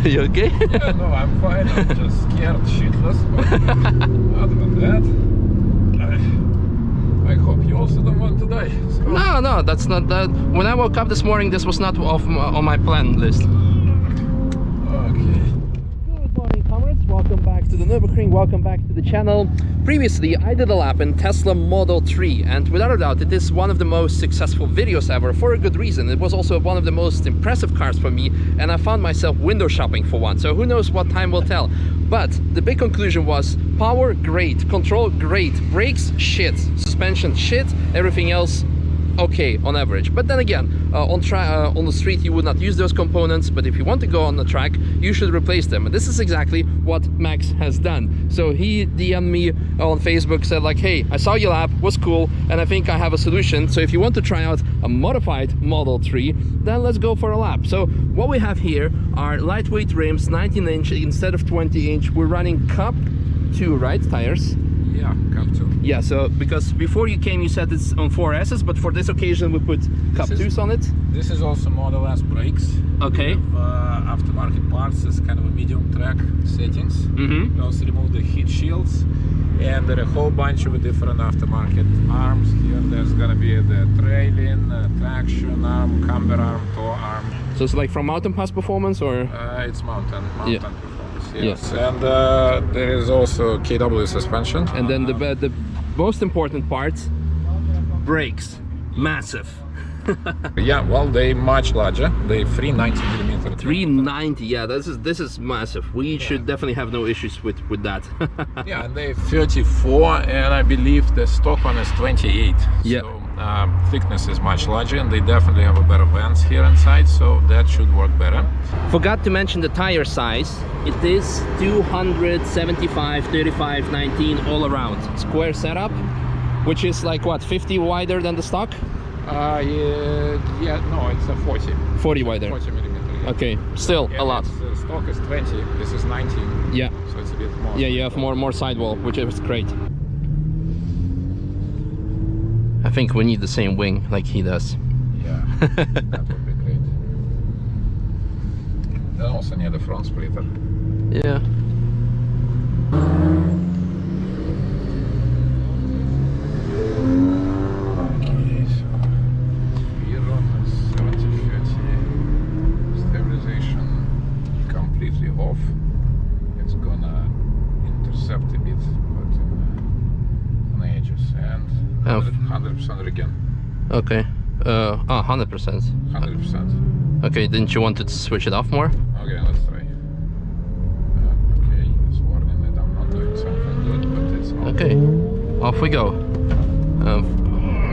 You okay? Yeah, no, I'm fine. I'm just scared shitless. But other than that, I hope you also don't want to die. So. No, that's not that. When I woke up this morning, this was not on my plan list. Okay. Good morning, comrades. Welcome back to the Nürburgring. Welcome back to the channel. Previously, I did a lap in Tesla Model 3, and without a doubt, it is one of the most successful videos ever for a good reason. It was also one of the most impressive cars for me, and I found myself window shopping for one. So who knows what time will tell. But the big conclusion was power, great. Control, great. Brakes, shit. Suspension, shit. Everything else, okay on average. But then again, on the street you would not use those components, but if you want to go on the track, you should replace them. And this is exactly what Max has done. So he DM'd me on Facebook, said like, hey, I saw your lap, was cool, and I think I have a solution. So if you want to try out a modified Model 3, then let's go for a lap. So what we have here are lightweight rims, 19-inch instead of 20-inch. We're running Cup 2, right, tires? Yeah, Cup 2. Yeah, so because before you came you said it's on 4S's, but for this occasion we put Cup 2s on it. This is also Model S brakes. Okay. Aftermarket parts is kind of a medium track settings. Mm-hmm. We also remove the heat shields, and there are a whole bunch of different aftermarket arms here. There's gonna be the trailing, traction arm, camber arm, tow arm. So it's like from mountain pass performance, or? It's mountain Yeah. performance. Yeah. Yes, and there is also KW suspension. And then the most important part, brakes, massive. Yeah, well, they much larger. They 390mm. 390, yeah, this is massive. We should definitely have no issues with that. Yeah, and they 34, and I believe the stock one is 28. Yeah. So thickness is much larger, and they definitely have a better vents here inside, so that should work better. Forgot to mention the tire size. It is 275, 35, 19 all around. Square setup, which is like what, 50 wider than the stock? Yeah, no, it's a 40. 40 wider. 40mm. Yeah. Okay, still a lot. Stock is 20. This is 19. Yeah. So it's a bit more. Yeah, you have more sidewall, which is great. I think we need the same wing like he does. Yeah, that would be great. Then also need a front splitter. Yeah. Okay, so zero, 70-30, stabilization completely off. It's gonna intercept a bit, but on the edges, and 100% again. Okay. 100%. 100%. Okay, didn't you want to switch it off more? Okay, let's try. Okay, it's warning that I'm not doing something good, but it's not. Okay, off we go.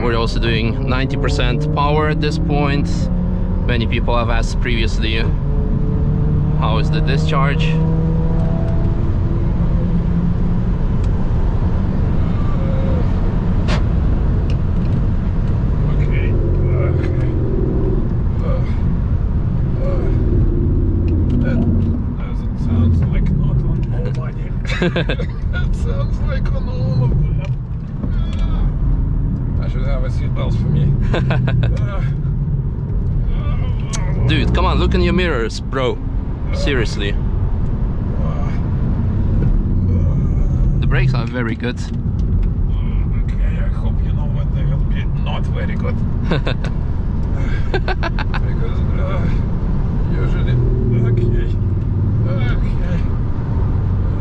We're also doing 90% power at this point. Many people have asked previously, how is the discharge? It sounds like on all of them. I should have a seatbelt for me. Dude, come on, look in your mirrors, bro. Seriously. The brakes are very good. Okay, I hope you know what they will be not very good. Because usually...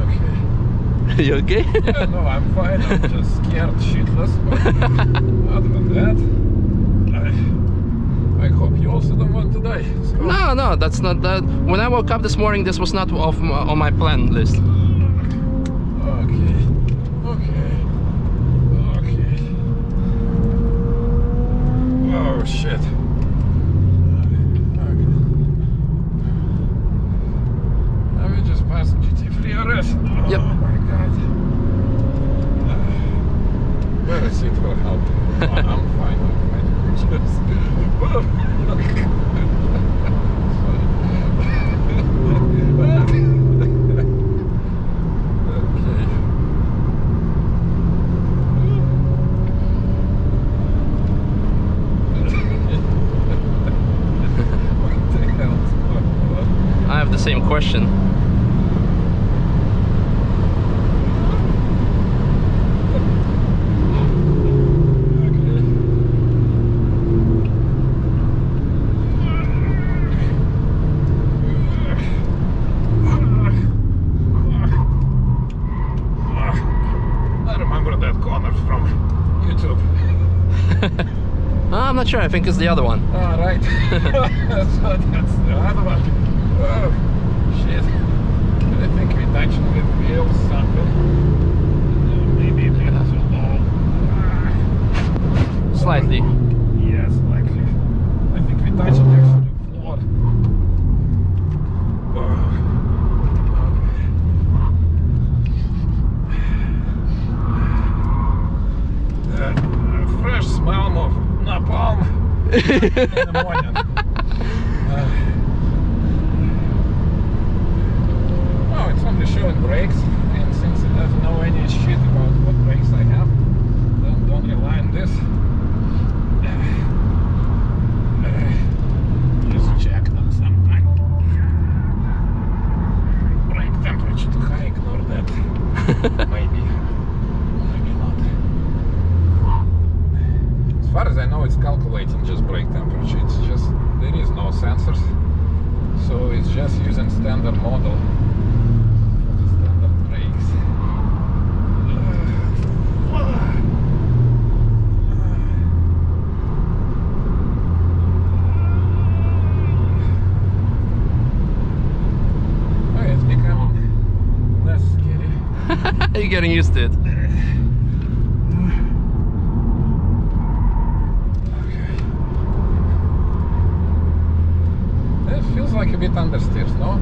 Okay. You okay? Yeah, no, I'm fine. I'm just scared shitless. But other than that, I hope you also don't want to die. So. No, that's not that. When I woke up this morning, this was not on my plan list. Okay. Oh shit. Have you just passed GT3 RS? Oh, yep. My God. Better seat will help. I'm fine. have the same question. I remember that corner from YouTube. I'm not sure, I think it's the other one. Oh, right. So that's the other one. Oh, shit. I think we touched with wheels something. Maybe a bit too low. Slightly. Yes, slightly. I think we touched actually floor. Fresh smell of napalm in the morning. Oh, it's only showing brakes, and since it doesn't know any shit about what brakes I have, then don't rely on this. Just check them sometime. Brake temperature too high, ignore that. Maybe. Maybe not. As far as I know, it's calculating just brake temperature. It's just, there is no sensors. So it's just using standard model for the standard brakes. Oh, it's becoming less scary. You're getting used to it. Feels like a bit understeers, no?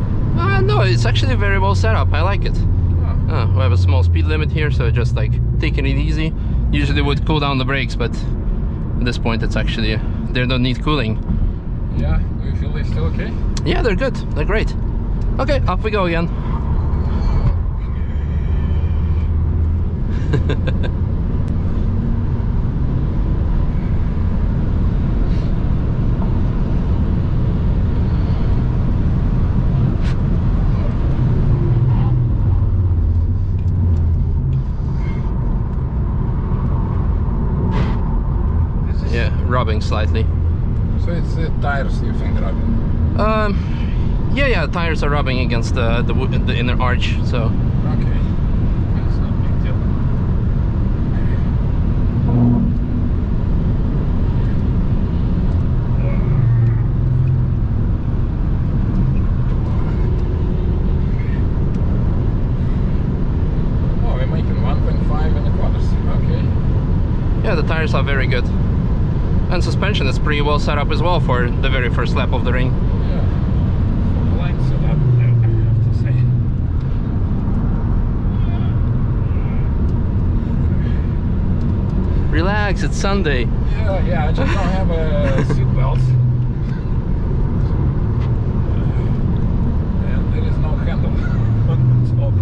No, it's actually very well set up. I like it. Oh. We have a small speed limit here, so just like taking it easy. Usually would cool down the brakes, but at this point it's actually, they don't need cooling. Yeah, do you feel they're still okay? Yeah, they're good. They're great. Okay, off we go again. Rubbing slightly. So it's the tires you think rubbing? Yeah, tires are rubbing against the inner arch, so. Okay, that's not a big deal. Oh, we're making 1.5 in the corners. Okay. Yeah, the tires are very good. And suspension is pretty well set up as well for the very first lap of the ring. Yeah, light setup, I have to say. Relax, it's Sunday. Yeah, I just don't have a seat belt. And there is no handle on the top.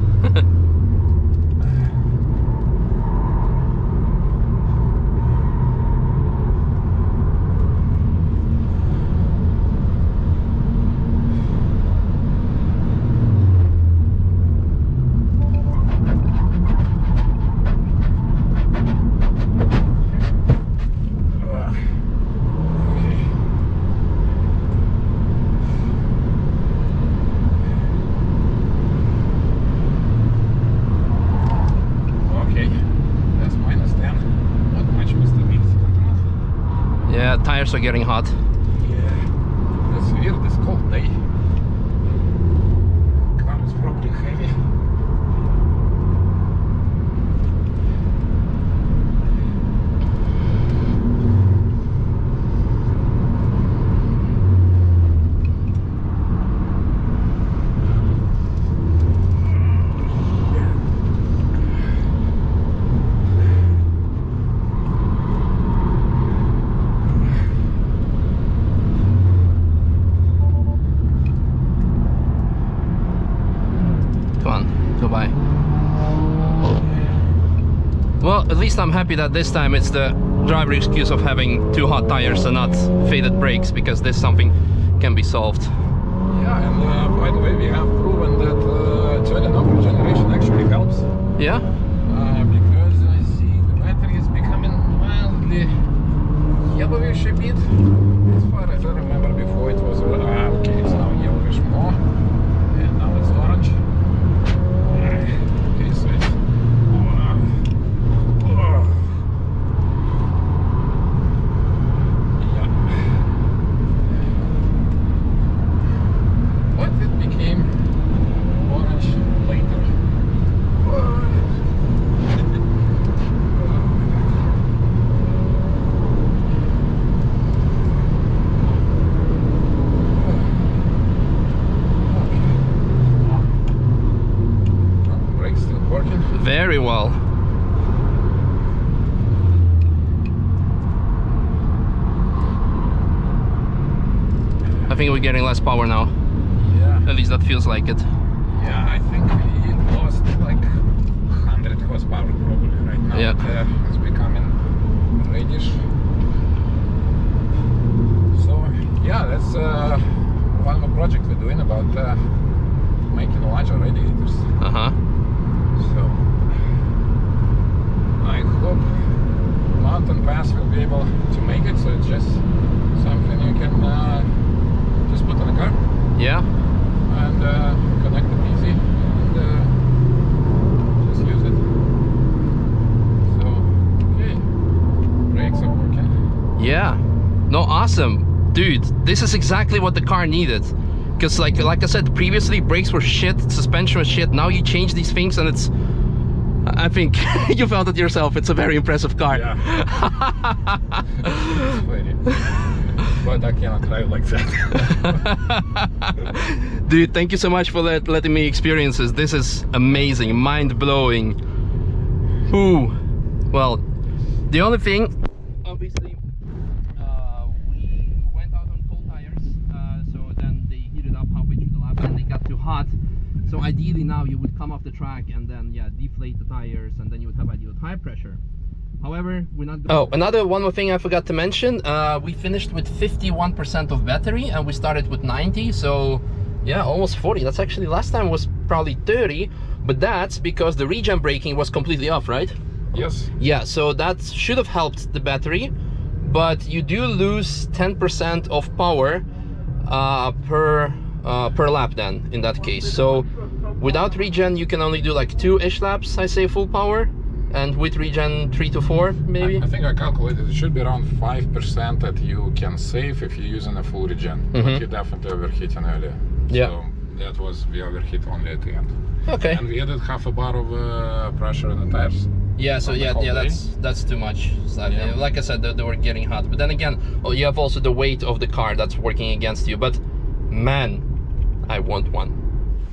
Yeah, tires are getting hot. Yeah, that's weird, this cold day. Car is probably heavy. Well, at least I'm happy that this time it's the driver excuse of having too hot tires and not faded brakes, because this something can be solved. Yeah, and by the way, we have proven that turning off regeneration actually helps. Yeah. Because I see the battery is becoming mildly yellowish a bit. As far as I remember, before it was okay, it's now yellowish more, and now it's orange. Okay, so it's but it became orange later. Brakes still working. Very well. I think we're getting less power now. Yeah. At least that feels like it. Yeah, I think it lost like 100 horsepower probably right now. Yeah. It's becoming reddish. So yeah, that's one more project we're doing about making larger radiators. Uh-huh. So I hope Mountain Pass will be able to make it. So it's just something you can just put on a car. Yeah. And connect it easy and just use it. So, okay, brakes are working. Yeah. No, awesome. Dude, this is exactly what the car needed. Because like I said, previously brakes were shit, suspension was shit. Now you change these things and it's... I think you felt it yourself. It's a very impressive car. Yeah. It's funny. But I cannot drive like that. Dude, thank you so much for letting me experience this. This is amazing, mind-blowing. Ooh. Well, the only thing, obviously, we went out on cold tires, so then they heated up halfway through the lap and they got too hot. So ideally now you would come off the track and then, yeah, deflate the tires, and then you would have ideal tire pressure. However, we're not... Oh, one more thing I forgot to mention. We finished with 51% of battery and we started with 90, so yeah, almost 40. That's actually, last time was probably 30, but that's because the regen braking was completely off, right? Yes. Yeah, so that should have helped the battery, but you do lose 10% of power per lap then, in that case. So without regen, you can only do like 2-ish laps, I say, full power. And with regen 3 to 4 maybe? I think I calculated it should be around 5% that you can save if you're using a full regen. But you definitely overheating earlier. Yeah. So that was, we overheat only at the end. Okay. And we added half a bar of pressure in the tires. Yeah, so yeah, that's too much. So, Yeah. like I said, they were getting hot. But then again, you have also the weight of the car that's working against you. But man, I want one.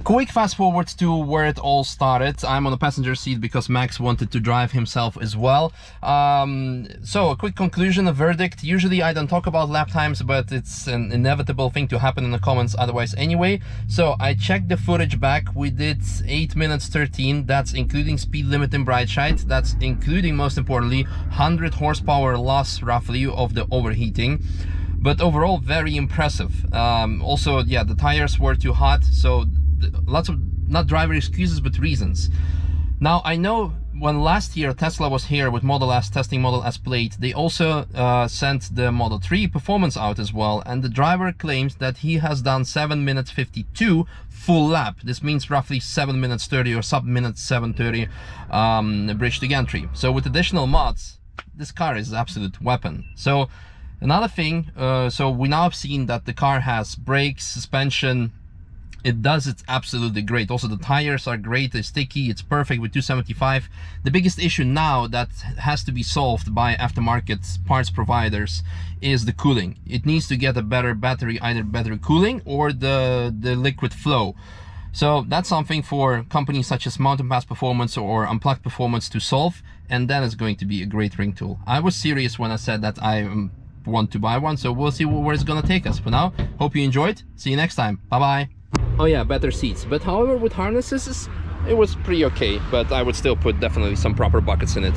Quick fast forward to where it all started. I'm on the passenger seat because Max wanted to drive himself as well. So a quick conclusion, a verdict. Usually I don't talk about lap times, but it's an inevitable thing to happen in the comments otherwise anyway. So I checked the footage back. We did 8 minutes 13. That's including speed limit in bright side. That's including, most importantly, 100 horsepower loss roughly of the overheating. But overall, very impressive. Also, yeah, the tires were too hot, so lots of, not driver excuses, but reasons. Now, I know when last year Tesla was here with Model S, testing Model S plate, they also sent the Model 3 performance out as well, and the driver claims that he has done 7 minutes 52 full lap. This means roughly 7 minutes 30 or sub minutes 7:30 bridge to gantry. So with additional mods, this car is an absolute weapon. So another thing, so we now have seen that the car has brakes, suspension. It does, it's absolutely great. Also, the tires are great, they're sticky, it's perfect with 275. The biggest issue now that has to be solved by aftermarket parts providers is the cooling. It needs to get a better battery, either better cooling or the liquid flow. So that's something for companies such as Mountain Pass Performance or Unplugged Performance to solve, and that is going to be a great ring tool. I was serious when I said that I want to buy one, so we'll see where it's gonna take us. For now, hope you enjoyed. See you next time. Bye-bye. Oh yeah, better seats. But however, with harnesses, it was pretty okay, but I would still put definitely some proper buckets in it.